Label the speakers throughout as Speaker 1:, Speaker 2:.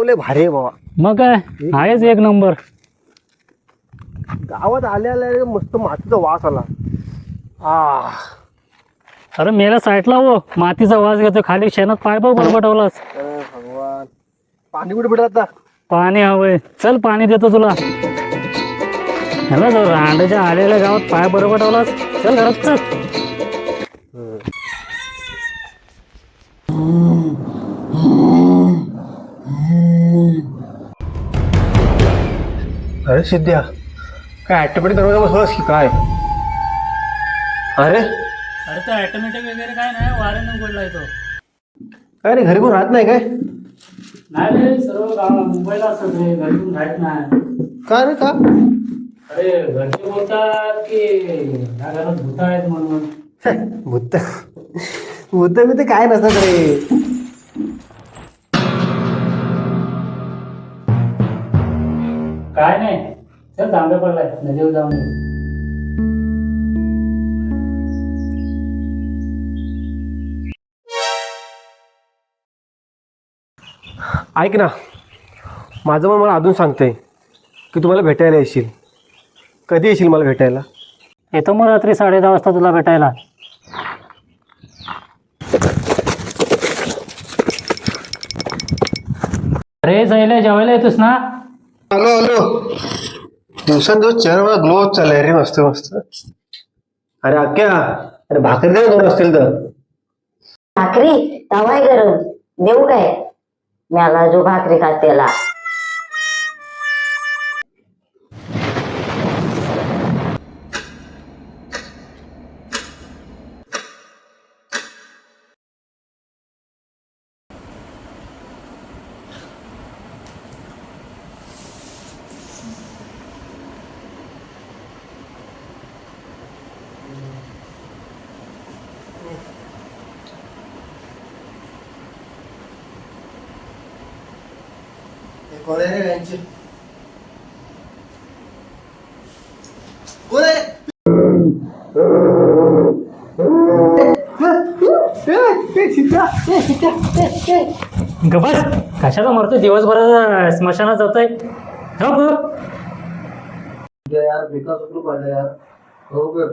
Speaker 1: लय भारी आहे बाबा.
Speaker 2: मग काय आहेच एक नंबर.
Speaker 1: गावात आल्या मस्त मातीचा वास आला. आ
Speaker 2: अरे मेला साईडला हो, मातीचा वास घेतो. खाली शेणात पाय बघ बरबटवलास.
Speaker 1: भगवान, पाणी कुठे भेटत आता?
Speaker 2: पाणी हवंय, चल पाणी देतो तुला. ह्याला जर रांडच्या आलेल्या गावात पाय बरबटवलास, चल घरात चल.
Speaker 1: अरे सिद्ध्या, काय ऑटोमॅटिक दरवाजा बसवलास की काय? अरे
Speaker 2: अरे तो ऑटोमॅटिक वगैरे काय नाही, वाऱ्याने उघडलाय तो.
Speaker 1: काय रे, घरी कोण राहत नाही काय?
Speaker 2: नाही रे, सर्व गाव मुंबईला असत रे, घरी कोण राहत नाही.
Speaker 1: का रे, का?
Speaker 2: अरे घरचे बोलतात की या घरात भूत आहेत म्हणून.
Speaker 1: भूत भूत बित काय नसतात रे.
Speaker 2: काय नाही, चल तांबे पडलाय, नदीवर जाऊन ये.
Speaker 1: ऐक ना, माझं मन मला अजून सांगतंय की तुम्हाला भेटायला येशील. कधी येशील मला भेटायला?
Speaker 2: येतो मग रात्री 10:30 वाजता तुला भेटायला. अरे जायला जेवायला येतोस ना?
Speaker 1: हॅलो हॅलो, दिवसांदिवस चेहरा मला ग्लो चाललाय रे. मस्त मस्त. अरे अक्क्या, अरे भाकरी दे ना 2 असतील तर.
Speaker 3: भाकरी तवाय गरम देऊ काय? मला जो भाकरी खात त्याला.
Speaker 1: कोण आहे रे यांची? कोण आहे?
Speaker 2: गबस, कशाला मरतोय? दिवसभर स्मशानात जातोय. हो गं.
Speaker 1: यार बेकार सुरू पाहिजे यार. हो ग,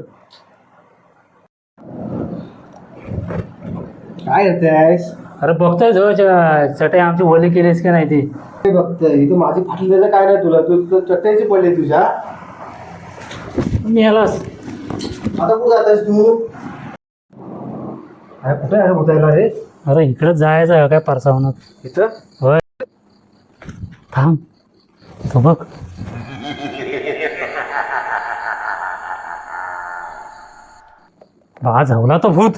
Speaker 1: काय करतेस?
Speaker 2: अरे बघतोय जवळच्या चटई आमची ओली केलीस की नाही ती.
Speaker 1: बघतोय इथं माझी फाटलेलं काय नाही तुला. तू चटईची पडली तुझ्या.
Speaker 2: मी आलास.
Speaker 1: आता कुठं जातेस तू? अरे कुठे आहे उतायला रे?
Speaker 2: अरे इकडं जायचं आहे काय परसावनात.
Speaker 1: इथं
Speaker 2: होय, थांब तू बघ. बा झावला तो भूत.